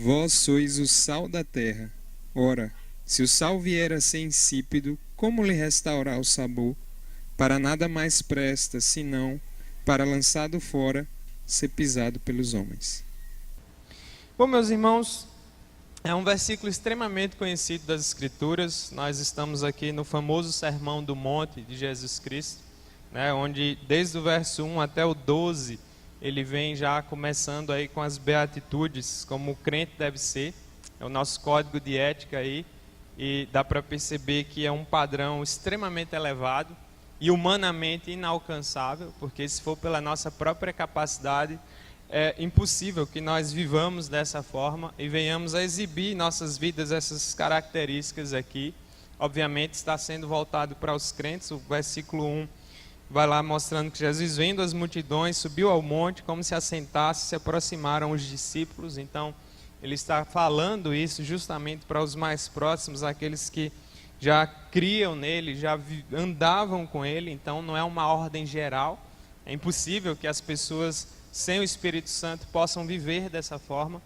Vós sois o sal da terra. Ora, se o sal vier a ser insípido, como lhe restaurar o sabor? Para nada mais presta, senão para, lançado fora, ser pisado pelos homens. Bom, meus irmãos, é um versículo extremamente conhecido das Escrituras. Nós estamos aqui no famoso Sermão do Monte de Jesus Cristo, né, onde desde o verso 1 até o 12, ele vem já começando aí com as beatitudes, como o crente deve ser. É o nosso código de ética aí, e dá para perceber que é um padrão extremamente elevado e humanamente inalcançável, porque se for pela nossa própria capacidade, é impossível que nós vivamos dessa forma e venhamos a exibir em nossas vidas essas características aqui. Obviamente está sendo voltado para os crentes. O versículo 1 vai lá mostrando que Jesus, vendo as multidões, subiu ao monte, como se assentasse, se aproximaram os discípulos. Então ele está falando isso justamente para os mais próximos, aqueles que já criam nele, já andavam com ele. Então não é uma ordem geral. É impossível que as pessoas sem o Espírito Santo possam viver dessa forma.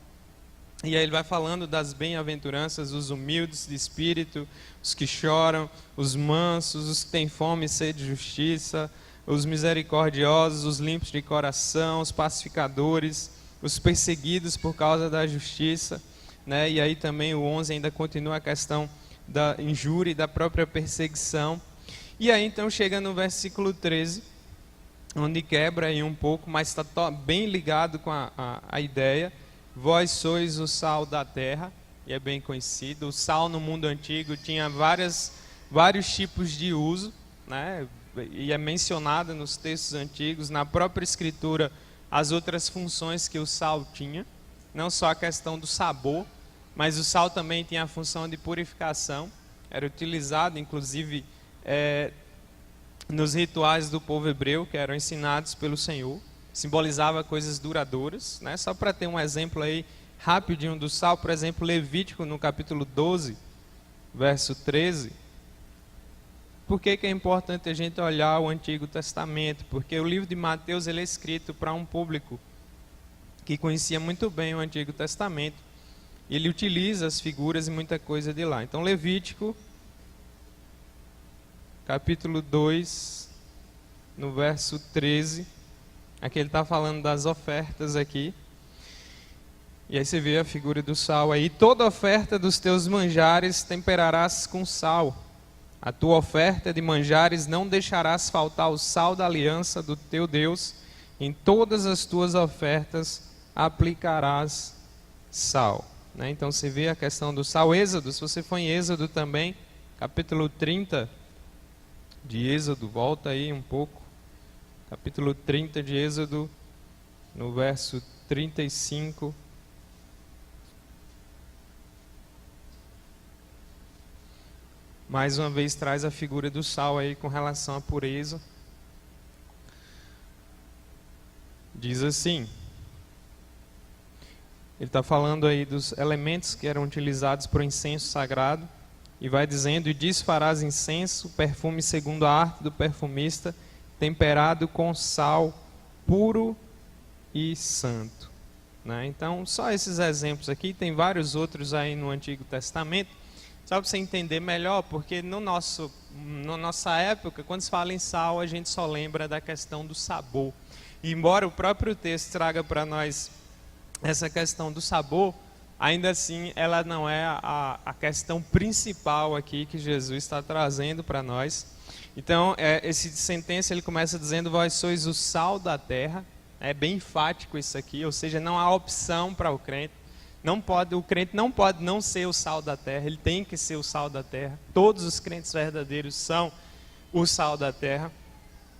E aí ele vai falando das bem-aventuranças, os humildes de espírito, os que choram, os mansos, os que têm fome e sede de justiça, os misericordiosos, os limpos de coração, os pacificadores, os perseguidos por causa da justiça, né? E aí também o 11 ainda continua a questão da injúria e da própria perseguição. E aí então chega no versículo 13, onde quebra aí um pouco, mas está bem ligado com a ideia. Vós sois o sal da terra, e é bem conhecido. O sal no mundo antigo tinha vários tipos de uso, né? E é mencionado nos textos antigos, na própria escritura, as outras funções que o sal tinha. Não só a questão do sabor, mas o sal também tinha a função de purificação. Era utilizado, inclusive, nos rituais do povo hebreu, que eram ensinados pelo Senhor. Simbolizava coisas duradouras, né? Só para ter um exemplo aí rapidinho do sal, por exemplo, Levítico no capítulo 12, verso 13. Por que é importante a gente olhar o Antigo Testamento? Porque o livro de Mateus ele é escrito para um público que conhecia muito bem o Antigo Testamento. Ele utiliza as figuras e muita coisa de lá. Então Levítico, capítulo 2, no verso 13... Aqui ele está falando das ofertas aqui. E aí você vê a figura do sal aí. Toda oferta dos teus manjares temperarás com sal. A tua oferta de manjares não deixarás faltar o sal da aliança do teu Deus. Em todas as tuas ofertas aplicarás sal. Né? Então você vê a questão do sal. Êxodo, se você for em Êxodo também, capítulo 30 de Êxodo, volta aí um pouco. Capítulo 30 de Êxodo, no verso 35. Mais uma vez traz a figura do sal aí com relação à pureza. Diz assim, ele está falando aí dos elementos que eram utilizados para o incenso sagrado, e vai dizendo, e farás incenso, perfume segundo a arte do perfumista, temperado com sal puro e santo. Né? Então, só esses exemplos aqui, tem vários outros aí no Antigo Testamento, só para você entender melhor, porque na nossa época, quando se fala em sal, a gente só lembra da questão do sabor. E embora o próprio texto traga para nós essa questão do sabor, ainda assim ela não é a questão principal aqui que Jesus está trazendo para nós. Então, esse sentença ele começa dizendo, vós sois o sal da terra. É bem enfático isso aqui, ou seja, não há opção para o crente. O crente não pode não ser o sal da terra, ele tem que ser o sal da terra. Todos os crentes verdadeiros são o sal da terra.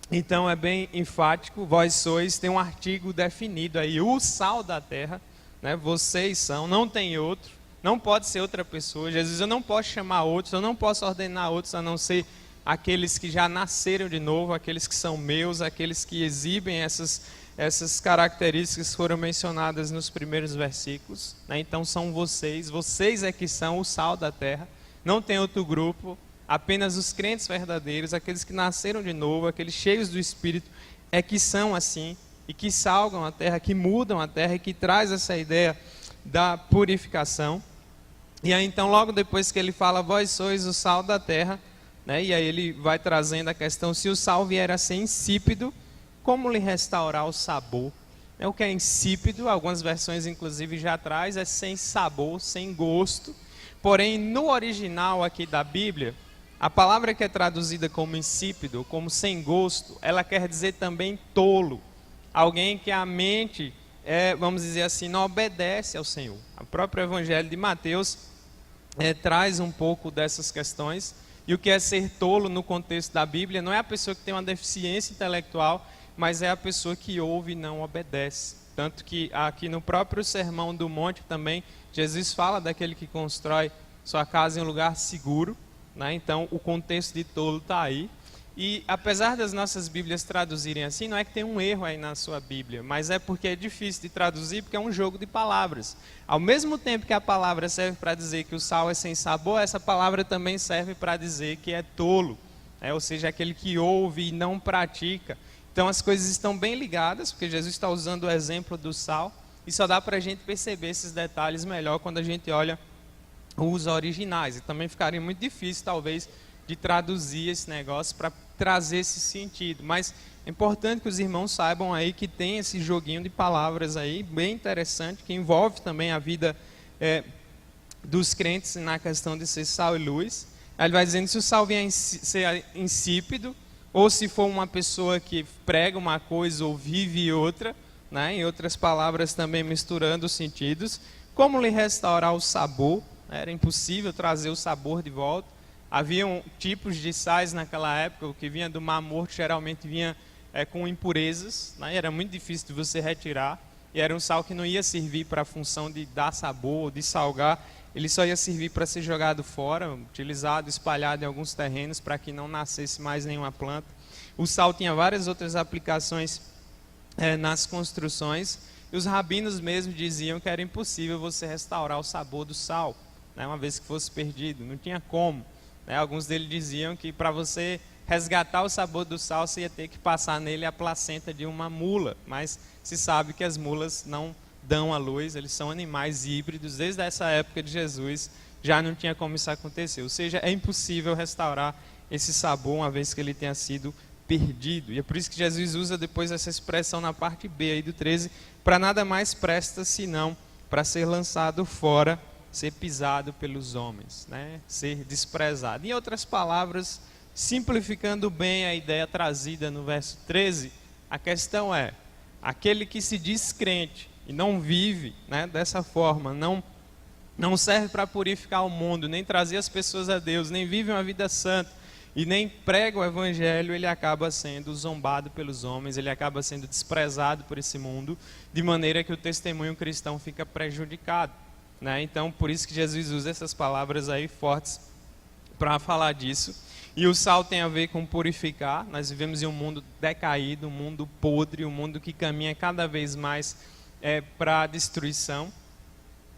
Então, é bem enfático, vós sois, tem um artigo definido aí, o sal da terra, né? Vocês são, não tem outro, não pode ser outra pessoa. Jesus, eu não posso chamar outros, eu não posso ordenar outros a não ser aqueles que já nasceram de novo, aqueles que são meus, aqueles que exibem essas características que foram mencionadas nos primeiros versículos. Né? Então são vocês é que são o sal da terra, não tem outro grupo, apenas os crentes verdadeiros, aqueles que nasceram de novo, aqueles cheios do Espírito, é que são assim, e que salgam a terra, que mudam a terra, e que traz essa ideia da purificação. E aí então logo depois que ele fala, vós sois o sal da terra, né? E aí ele vai trazendo a questão, se o sal vier a ser insípido, como lhe restaurar o sabor? O que é insípido, algumas versões inclusive já traz, é sem sabor, sem gosto. Porém, no original aqui da Bíblia, a palavra que é traduzida como insípido, como sem gosto, ela quer dizer também tolo. Alguém que a mente, vamos dizer assim, não obedece ao Senhor. O próprio Evangelho de Mateus traz um pouco dessas questões. E o que é ser tolo no contexto da Bíblia não é a pessoa que tem uma deficiência intelectual, mas é a pessoa que ouve e não obedece. Tanto que aqui no próprio Sermão do Monte também, Jesus fala daquele que constrói sua casa em um lugar seguro, né? Então o contexto de tolo está aí. E apesar das nossas Bíblias traduzirem assim, não é que tem um erro aí na sua Bíblia, mas é porque é difícil de traduzir, porque é um jogo de palavras. Ao mesmo tempo que a palavra serve para dizer que o sal é sem sabor, essa palavra também serve para dizer que é tolo, ou seja, aquele que ouve e não pratica. Então as coisas estão bem ligadas, porque Jesus está usando o exemplo do sal, e só dá para a gente perceber esses detalhes melhor quando a gente olha os originais. E também ficaria muito difícil, talvez, de traduzir esse negócio para trazer esse sentido. Mas é importante que os irmãos saibam aí que tem esse joguinho de palavras aí, bem interessante, que envolve também a vida dos crentes na questão de ser sal e luz. Aí ele vai dizendo, se o sal vier ser insípido, ou se for uma pessoa que prega uma coisa ou vive outra, né? Em outras palavras também misturando os sentidos, como lhe restaurar o sabor? Era impossível trazer o sabor de volta. Haviam tipos de sais naquela época, o que vinha do Mar Morto geralmente vinha com impurezas, né? Era muito difícil de você retirar, e era um sal que não ia servir para a função de dar sabor, de salgar, ele só ia servir para ser jogado fora, utilizado, espalhado em alguns terrenos para que não nascesse mais nenhuma planta. O sal tinha várias outras aplicações nas construções, e os rabinos mesmo diziam que era impossível você restaurar o sabor do sal, né? Uma vez que fosse perdido, não tinha como. Alguns deles diziam que para você resgatar o sabor do sal, você ia ter que passar nele a placenta de uma mula, mas se sabe que as mulas não dão à luz, eles são animais híbridos, desde essa época de Jesus já não tinha como isso acontecer, ou seja, é impossível restaurar esse sabor uma vez que ele tenha sido perdido, e é por isso que Jesus usa depois essa expressão na parte B aí do 13, para nada mais presta senão para ser lançado fora, ser pisado pelos homens, né? Ser desprezado. Em outras palavras, simplificando bem a ideia trazida no verso 13, a questão é, aquele que se diz crente e não vive, né, dessa forma, não serve para purificar o mundo, nem trazer as pessoas a Deus, nem vive uma vida santa e nem prega o evangelho, ele acaba sendo zombado pelos homens, ele acaba sendo desprezado por esse mundo, de maneira que o testemunho cristão fica prejudicado, né? Então, por isso que Jesus usa essas palavras aí fortes para falar disso. E o sal tem a ver com purificar. Nós vivemos em um mundo decaído, um mundo podre, um mundo que caminha cada vez mais para a destruição.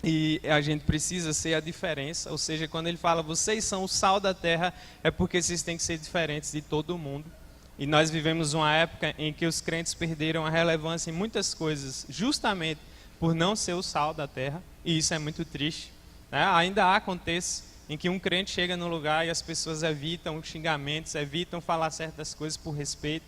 E a gente precisa ser a diferença, ou seja, quando ele fala, vocês são o sal da terra, é porque vocês têm que ser diferentes de todo mundo. E nós vivemos uma época em que os crentes perderam a relevância em muitas coisas, justamente por não ser o sal da terra, e isso é muito triste, né? Ainda acontece em que um crente chega no lugar e as pessoas evitam os xingamentos, evitam falar certas coisas por respeito,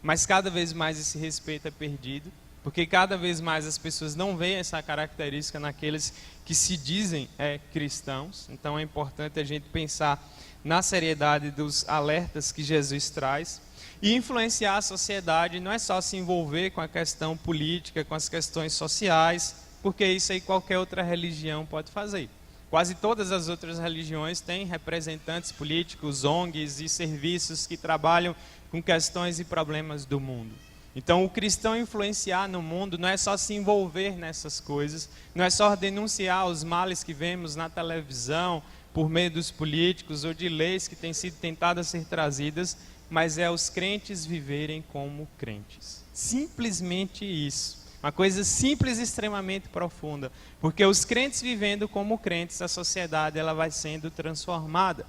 mas cada vez mais esse respeito é perdido, porque cada vez mais as pessoas não veem essa característica naqueles que se dizem cristãos. Então é importante a gente pensar na seriedade dos alertas que Jesus traz. E influenciar a sociedade não é só se envolver com a questão política, com as questões sociais, porque isso aí qualquer outra religião pode fazer. Quase todas as outras religiões têm representantes políticos, ONGs e serviços que trabalham com questões e problemas do mundo. Então, o cristão influenciar no mundo não é só se envolver nessas coisas, não é só denunciar os males que vemos na televisão, por meio dos políticos ou de leis que têm sido tentadas ser trazidas, mas é os crentes viverem como crentes. Simplesmente isso. Uma coisa simples e extremamente profunda. Porque os crentes vivendo como crentes, a sociedade ela vai sendo transformada.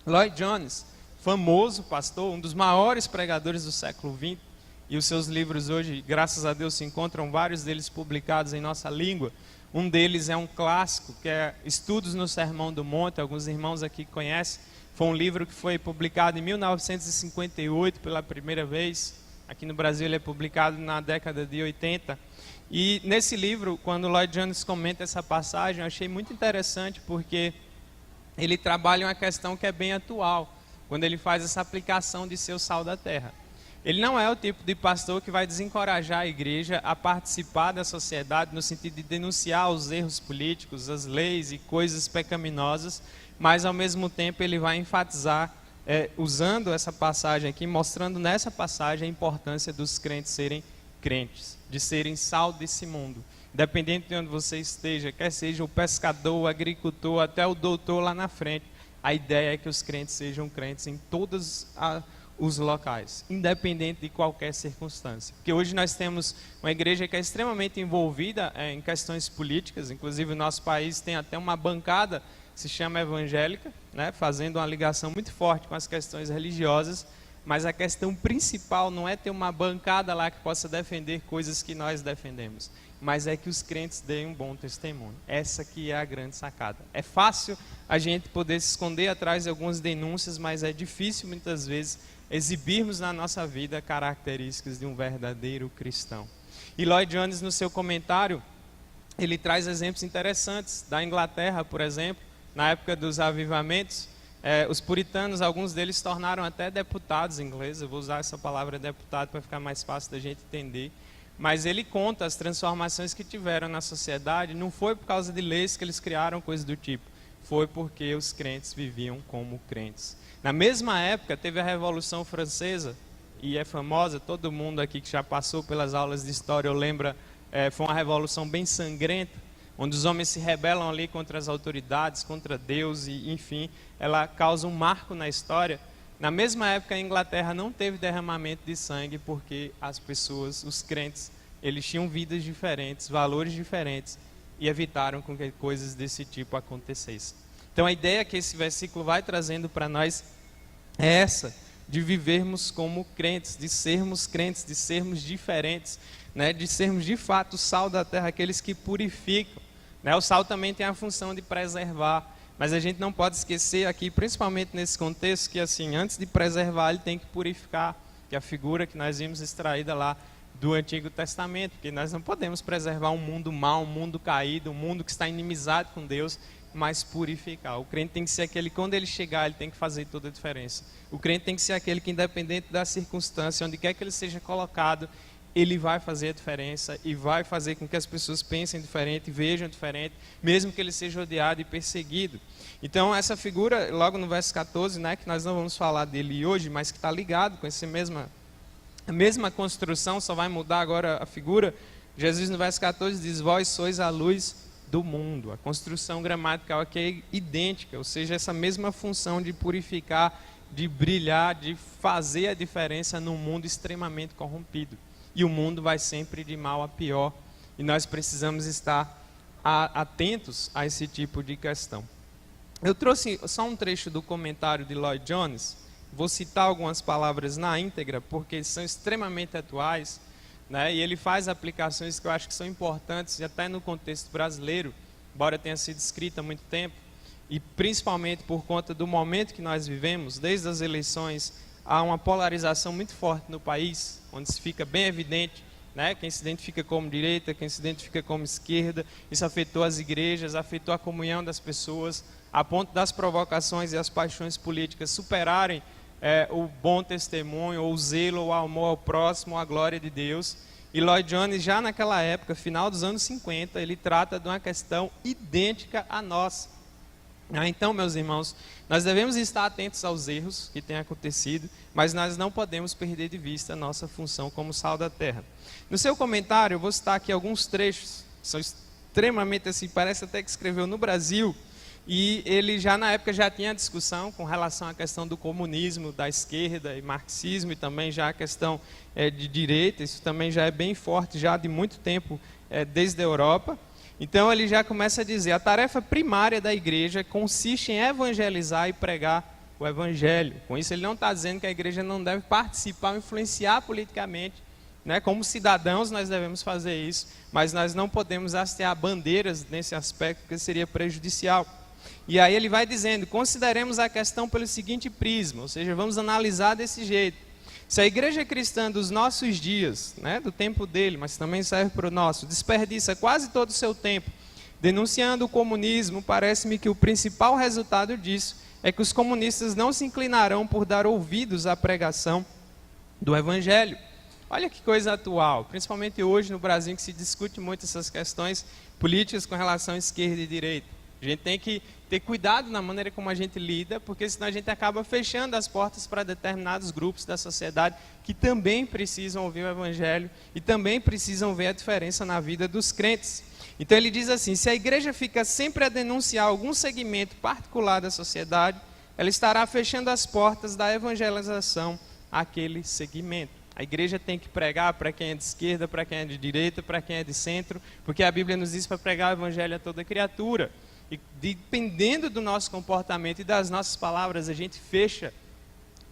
Lloyd Jones, famoso pastor, um dos maiores pregadores do século XX, e os seus livros hoje, graças a Deus, se encontram vários deles publicados em nossa língua. Um deles é um clássico, que é Estudos no Sermão do Monte, alguns irmãos aqui conhecem. Foi um livro que foi publicado em 1958 pela primeira vez. Aqui no Brasil ele é publicado na década de 80. E nesse livro, quando Lloyd Jones comenta essa passagem, eu achei muito interessante porque ele trabalha uma questão que é bem atual, quando ele faz essa aplicação de ser o sal da terra. Ele não é o tipo de pastor que vai desencorajar a igreja a participar da sociedade no sentido de denunciar os erros políticos, as leis e coisas pecaminosas, mas ao mesmo tempo ele vai enfatizar, usando essa passagem aqui, mostrando nessa passagem a importância dos crentes serem crentes, de serem sal desse mundo. Independente de onde você esteja, quer seja o pescador, o agricultor, até o doutor lá na frente, a ideia é que os crentes sejam crentes em todos os locais, independente de qualquer circunstância. Porque hoje nós temos uma igreja que é extremamente envolvida em questões políticas, inclusive o nosso país tem até uma bancada que se chama evangélica, né, fazendo uma ligação muito forte com as questões religiosas, mas a questão principal não é ter uma bancada lá que possa defender coisas que nós defendemos, mas é que os crentes deem um bom testemunho. Essa que é a grande sacada. É fácil a gente poder se esconder atrás de algumas denúncias, mas é difícil muitas vezes exibirmos na nossa vida características de um verdadeiro cristão. E Lloyd Jones, no seu comentário, ele traz exemplos interessantes da Inglaterra, por exemplo, na época dos avivamentos. Os puritanos, alguns deles se tornaram até deputados ingleses. Eu vou usar essa palavra deputado para ficar mais fácil da gente entender. Mas ele conta as transformações que tiveram na sociedade. Não foi por causa de leis que eles criaram, coisa do tipo. Foi porque os crentes viviam como crentes. Na mesma época, teve a Revolução Francesa, e é famosa, todo mundo aqui que já passou pelas aulas de história, lembra, foi uma revolução bem sangrenta, onde os homens se rebelam ali contra as autoridades, contra Deus, e enfim, ela causa um marco na história. Na mesma época, a Inglaterra não teve derramamento de sangue, porque as pessoas, os crentes, eles tinham vidas diferentes, valores diferentes, e evitaram com que coisas desse tipo acontecessem. Então a ideia que esse versículo vai trazendo para nós é essa, de vivermos como crentes, de sermos diferentes, né? De sermos de fato o sal da terra, aqueles que purificam. Né? O sal também tem a função de preservar, mas a gente não pode esquecer aqui, principalmente nesse contexto, que assim, antes de preservar, ele tem que purificar, que é a figura que nós vimos extraída lá do Antigo Testamento, porque nós não podemos preservar um mundo mau, um mundo caído, um mundo que está inimizado com Deus, mas purificar. O crente tem que ser aquele que, quando ele chegar, ele tem que fazer toda a diferença. O crente tem que ser aquele que, independente da circunstância, onde quer que ele seja colocado, ele vai fazer a diferença e vai fazer com que as pessoas pensem diferente, vejam diferente, mesmo que ele seja odiado e perseguido. Então, essa figura, logo no verso 14, né, que nós não vamos falar dele hoje, mas que está ligado com essa a mesma construção, só vai mudar agora a figura. Jesus, no verso 14, diz: vós sois a luz do mundo. A construção gramatical aqui é idêntica, ou seja, essa mesma função de purificar, de brilhar, de fazer a diferença num mundo extremamente corrompido. E o mundo vai sempre de mal a pior, e nós precisamos estar atentos a esse tipo de questão. Eu trouxe só um trecho do comentário de Lloyd Jones, vou citar algumas palavras na íntegra, porque são extremamente atuais, né? E ele faz aplicações que eu acho que são importantes, até no contexto brasileiro, embora tenha sido escrita há muito tempo, e principalmente por conta do momento que nós vivemos, desde as eleições, há uma polarização muito forte no país, onde se fica bem evidente, né, quem se identifica como direita, quem se identifica como esquerda. Isso afetou as igrejas, afetou a comunhão das pessoas, a ponto das provocações e as paixões políticas superarem o bom testemunho, ou o zelo, ou o amor ao próximo, ou a glória de Deus. E Lloyd Jones, já naquela época, final dos anos 50, ele trata de uma questão idêntica à nossa. Então, meus irmãos, nós devemos estar atentos aos erros que têm acontecido, mas nós não podemos perder de vista a nossa função como sal da terra. No seu comentário, eu vou citar aqui alguns trechos, são extremamente assim, parece até que escreveu no Brasil, e ele já na época já tinha discussão com relação à questão do comunismo, da esquerda e marxismo, e também já a questão de direita. Isso também já é bem forte, já de muito tempo, desde a Europa. Então ele já começa a dizer: a tarefa primária da igreja consiste em evangelizar e pregar o evangelho. Com isso ele não está dizendo que a igreja não deve participar ou influenciar politicamente né? Como cidadãos nós devemos fazer isso, mas nós não podemos hastear bandeiras nesse aspecto, porque seria prejudicial. E aí ele vai dizendo, consideremos a questão pelo seguinte prisma, ou seja, vamos analisar desse jeito. Se a igreja cristã dos nossos dias, né, do tempo dele, mas também serve para o nosso, desperdiça quase todo o seu tempo denunciando o comunismo, parece-me que o principal resultado disso é que os comunistas não se inclinarão por dar ouvidos à pregação do evangelho. Olha que coisa atual, principalmente hoje no Brasil, que se discute muito essas questões políticas com relação à esquerda e direita. A gente tem que ter cuidado na maneira como a gente lida, porque senão a gente acaba fechando as portas para determinados grupos da sociedade que também precisam ouvir o evangelho e também precisam ver a diferença na vida dos crentes. Então ele diz assim, se a igreja fica sempre a denunciar algum segmento particular da sociedade, ela estará fechando as portas da evangelização àquele segmento. A igreja tem que pregar para quem é de esquerda, para quem é de direita, para quem é de centro, porque a Bíblia nos diz para pregar o evangelho a toda criatura. E dependendo do nosso comportamento e das nossas palavras, a gente fecha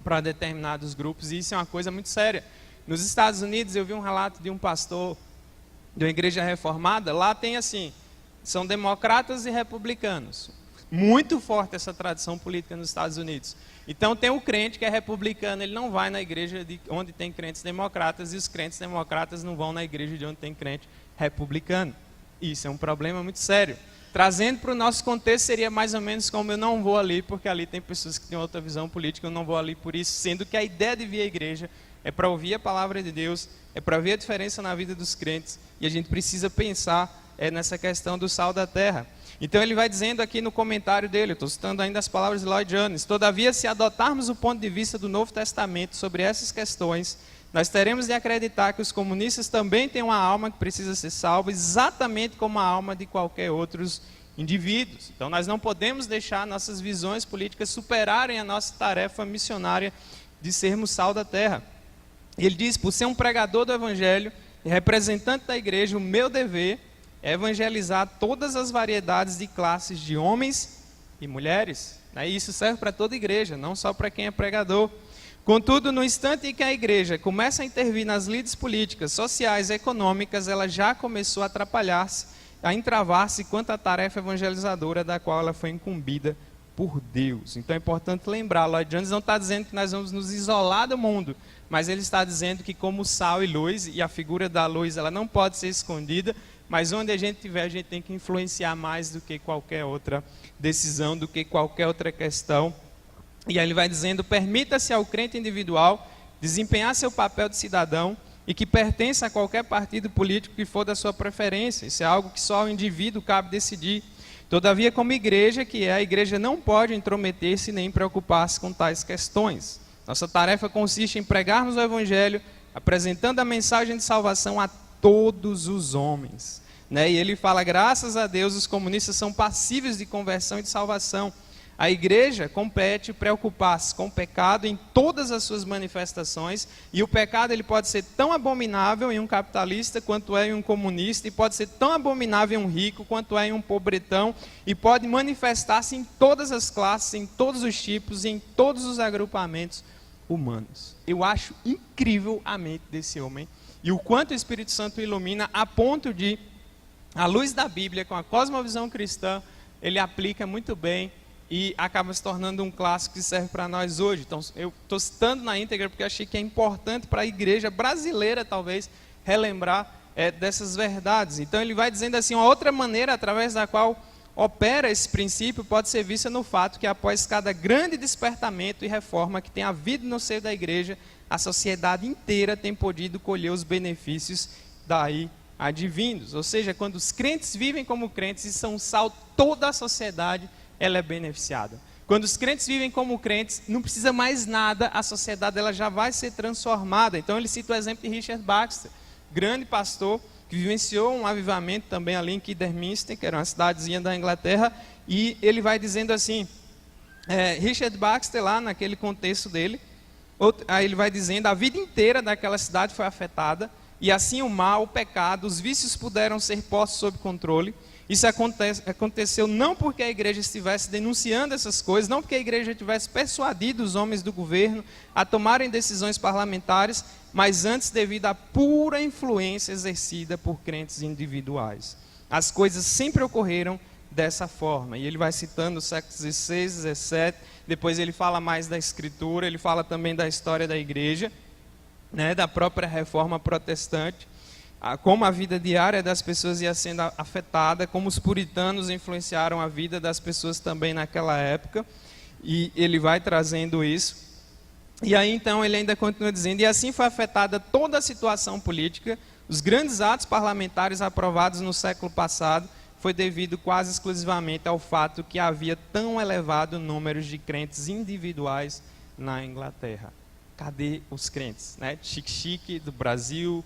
para determinados grupos, e isso é uma coisa muito séria. Nos Estados Unidos, eu vi um relato de um pastor de uma igreja reformada, lá tem assim, são democratas e republicanos. Muito forte essa tradição política nos Estados Unidos. Então tem o crente que é republicano, ele não vai na igreja onde tem crentes democratas, e os crentes democratas não vão na igreja de onde tem crente republicano. Isso é um problema muito sério. Trazendo para o nosso contexto, seria mais ou menos como eu não vou ali, porque ali tem pessoas que têm outra visão política, eu não vou ali por isso, sendo que a ideia de vir à igreja é para ouvir a palavra de Deus, é para ver a diferença na vida dos crentes, e a gente precisa pensar nessa questão do sal da terra. Então ele vai dizendo aqui no comentário dele, eu estou citando ainda as palavras de Lloyd Jones, todavia se adotarmos o ponto de vista do Novo Testamento sobre essas questões, nós teremos de acreditar que os comunistas também têm uma alma que precisa ser salva, exatamente como a alma de qualquer outros indivíduos. Então nós não podemos deixar nossas visões políticas superarem a nossa tarefa missionária de sermos sal da terra. Ele diz, por ser um pregador do evangelho e representante da igreja, o meu dever é evangelizar todas as variedades de classes de homens e mulheres. E isso serve para toda igreja, não só para quem é pregador. Contudo, no instante em que a igreja começa a intervir nas lides políticas, sociais e econômicas, ela já começou a atrapalhar-se, a entravar-se quanto à tarefa evangelizadora da qual ela foi incumbida por Deus. Então é importante lembrar, Lloyd Jones não está dizendo que nós vamos nos isolar do mundo, mas ele está dizendo que como sal e luz, e a figura da luz ela não pode ser escondida, mas onde a gente estiver, a gente tem que influenciar mais do que qualquer outra decisão, do que qualquer outra questão. E aí ele vai dizendo, permita-se ao crente individual desempenhar seu papel de cidadão e que pertença a qualquer partido político que for da sua preferência. Isso é algo que só ao indivíduo cabe decidir. Todavia, como igreja que é, a igreja não pode intrometer-se nem preocupar-se com tais questões. Nossa tarefa consiste em pregarmos o evangelho, apresentando a mensagem de salvação a todos os homens. E ele fala, graças a Deus, os comunistas são passíveis de conversão e de salvação. A igreja compete preocupar-se com o pecado em todas as suas manifestações, e o pecado ele pode ser tão abominável em um capitalista quanto é em um comunista, e pode ser tão abominável em um rico quanto é em um pobretão, e pode manifestar-se em todas as classes, em todos os tipos, em todos os agrupamentos humanos. Eu acho incrível a mente desse homem, e o quanto o Espírito Santo ilumina a ponto de, à luz da Bíblia, com a cosmovisão cristã, ele aplica muito bem e acaba se tornando um clássico que serve para nós hoje. Então, eu estou citando na íntegra porque achei que é importante para a igreja brasileira, talvez, relembrar dessas verdades. Então, ele vai dizendo assim, uma outra maneira através da qual opera esse princípio pode ser vista no fato que após cada grande despertamento e reforma que tem havido no seio da igreja, a sociedade inteira tem podido colher os benefícios daí advindos. Ou seja, quando os crentes vivem como crentes e são sal, toda a sociedade ela é beneficiada. Quando os crentes vivem como crentes, não precisa mais nada, a sociedade ela já vai ser transformada. Então ele cita o exemplo de Richard Baxter, grande pastor, que vivenciou um avivamento também ali em Kidderminster, que era uma cidadezinha da Inglaterra, e ele vai dizendo assim, Richard Baxter lá naquele contexto dele, aí ele vai dizendo, a vida inteira daquela cidade foi afetada, e assim o mal, o pecado, os vícios puderam ser postos sob controle, Isso aconteceu não porque a igreja estivesse denunciando essas coisas, não porque a igreja tivesse persuadido os homens do governo a tomarem decisões parlamentares, mas antes devido à pura influência exercida por crentes individuais. As coisas sempre ocorreram dessa forma. E ele vai citando os séculos XVI, XVII, depois ele fala mais da Escritura, ele fala também da história da igreja, né, da própria reforma protestante, como a vida diária das pessoas ia sendo afetada, como os puritanos influenciaram a vida das pessoas também naquela época, e ele vai trazendo isso. E aí então ele ainda continua dizendo, e assim foi afetada toda a situação política, os grandes atos parlamentares aprovados no século passado, foi devido quase exclusivamente ao fato que havia tão elevado número de crentes individuais na Inglaterra. Cadê os crentes? Né? Chique do Brasil,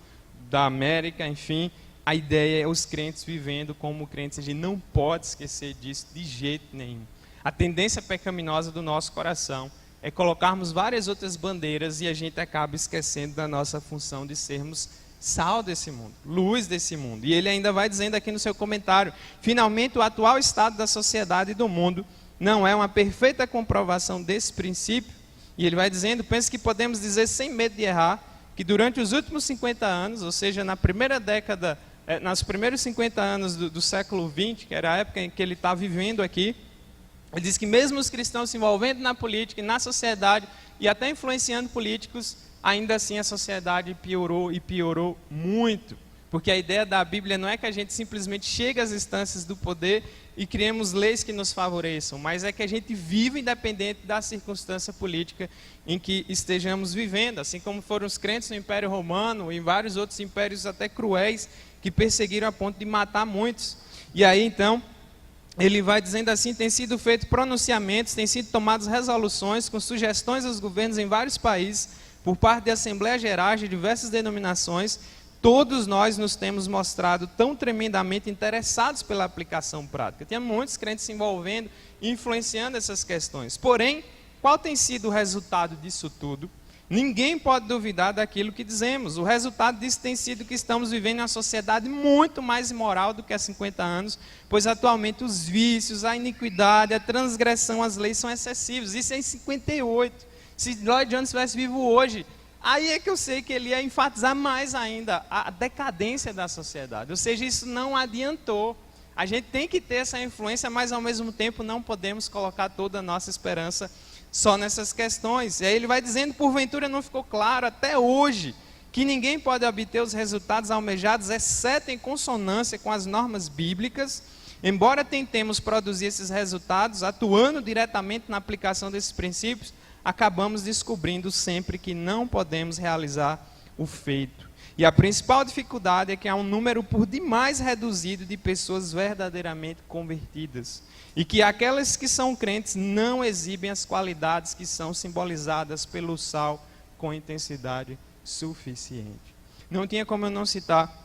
da América, enfim, a ideia é os crentes vivendo como crentes. A gente não pode esquecer disso de jeito nenhum. A tendência pecaminosa do nosso coração é colocarmos várias outras bandeiras e a gente acaba esquecendo da nossa função de sermos sal desse mundo, luz desse mundo. E ele ainda vai dizendo aqui no seu comentário, finalmente o atual estado da sociedade e do mundo não é uma perfeita comprovação desse princípio. E ele vai dizendo, penso que podemos dizer sem medo de errar, que durante os últimos 50 anos, ou seja, na primeira década, nos primeiros 50 anos do século XX, que era a época em que ele está vivendo aqui, ele diz que mesmo os cristãos se envolvendo na política e na sociedade, e até influenciando políticos, ainda assim a sociedade piorou e piorou muito. Porque a ideia da Bíblia não é que a gente simplesmente chegue às instâncias do poder e criemos leis que nos favoreçam, mas é que a gente vive independente da circunstância política em que estejamos vivendo, assim como foram os crentes no Império Romano e em vários outros impérios até cruéis que perseguiram a ponto de matar muitos. E aí então, ele vai dizendo assim, tem sido feito pronunciamentos, tem sido tomadas resoluções com sugestões aos governos em vários países, por parte de Assembleias Gerais de diversas denominações, todos nós nos temos mostrado tão tremendamente interessados pela aplicação prática. Tinha muitos crentes se envolvendo e influenciando essas questões. Porém, qual tem sido o resultado disso tudo? Ninguém pode duvidar daquilo que dizemos. O resultado disso tem sido que estamos vivendo em uma sociedade muito mais imoral do que há 50 anos, pois atualmente os vícios, a iniquidade, a transgressão às leis são excessivos. Isso é em 58. Se Lloyd Jones estivesse vivo hoje, aí é que eu sei que ele ia enfatizar mais ainda a decadência da sociedade. Ou seja, isso não adiantou. A gente tem que ter essa influência, mas ao mesmo tempo não podemos colocar toda a nossa esperança só nessas questões. E aí ele vai dizendo, porventura não ficou claro até hoje, que ninguém pode obter os resultados almejados, exceto em consonância com as normas bíblicas. Embora tentemos produzir esses resultados, atuando diretamente na aplicação desses princípios, acabamos descobrindo sempre que não podemos realizar o feito. E a principal dificuldade é que há um número por demais reduzido de pessoas verdadeiramente convertidas. E que aquelas que são crentes não exibem as qualidades que são simbolizadas pelo sal com intensidade suficiente. Não tinha como eu não citar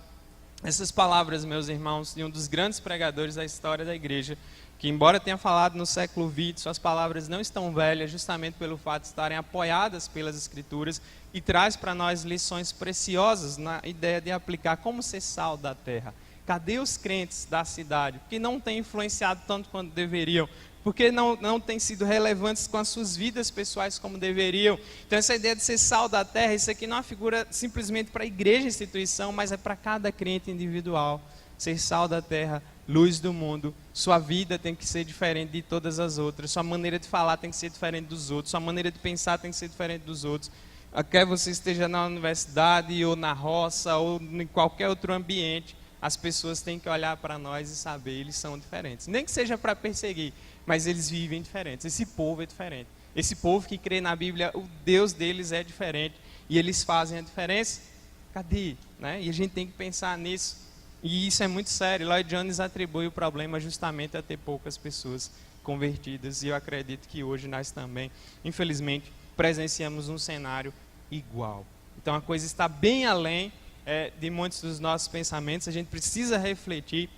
essas palavras, meus irmãos, de um dos grandes pregadores da história da igreja, que embora tenha falado no século XX, suas palavras não estão velhas, justamente pelo fato de estarem apoiadas pelas Escrituras, e traz para nós lições preciosas na ideia de aplicar como ser sal da terra. Cadê os crentes da cidade que não têm influenciado tanto quanto deveriam? Porque não têm sido relevantes com as suas vidas pessoais como deveriam? Então essa ideia de ser sal da terra, isso aqui não é uma figura simplesmente para a igreja, instituição, mas é para cada crente individual. Ser sal da terra, luz do mundo, sua vida tem que ser diferente de todas as outras, sua maneira de falar tem que ser diferente dos outros, sua maneira de pensar tem que ser diferente dos outros. Quer você esteja na universidade, ou na roça, ou em qualquer outro ambiente, as pessoas têm que olhar para nós e saber, eles são diferentes. Nem que seja para perseguir, mas eles vivem diferentes, esse povo é diferente. Esse povo que crê na Bíblia, o Deus deles é diferente, e eles fazem a diferença. Cadê? Né? E a gente tem que pensar nisso. E isso é muito sério. Lloyd Jones atribui o problema justamente a ter poucas pessoas convertidas. E eu acredito que hoje nós também, infelizmente, presenciamos um cenário igual. Então a coisa está bem além de muitos dos nossos pensamentos. A gente precisa refletir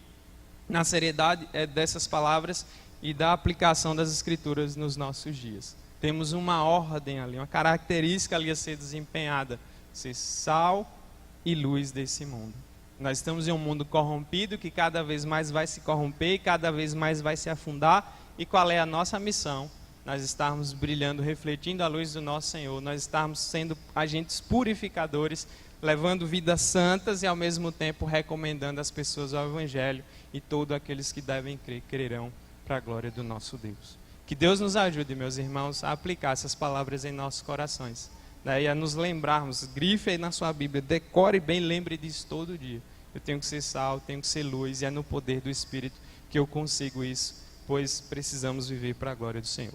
na seriedade dessas palavras e da aplicação das Escrituras nos nossos dias. Temos uma ordem ali, uma característica ali a ser desempenhada: ser sal e luz desse mundo. Nós estamos em um mundo corrompido que cada vez mais vai se corromper, cada vez mais vai se afundar. E qual é a nossa missão? Nós estarmos brilhando, refletindo a luz do nosso Senhor, nós estarmos sendo agentes purificadores, levando vidas santas e ao mesmo tempo recomendando as pessoas ao Evangelho, e todos aqueles que devem crer, crerão para a glória do nosso Deus. Que Deus nos ajude, meus irmãos, a aplicar essas palavras em nossos corações, e a nos lembrarmos. Grife aí na sua Bíblia, decore bem, lembre disso todo dia. Eu tenho que ser sal, tenho que ser luz, e é no poder do Espírito que eu consigo isso, pois precisamos viver para a glória do Senhor.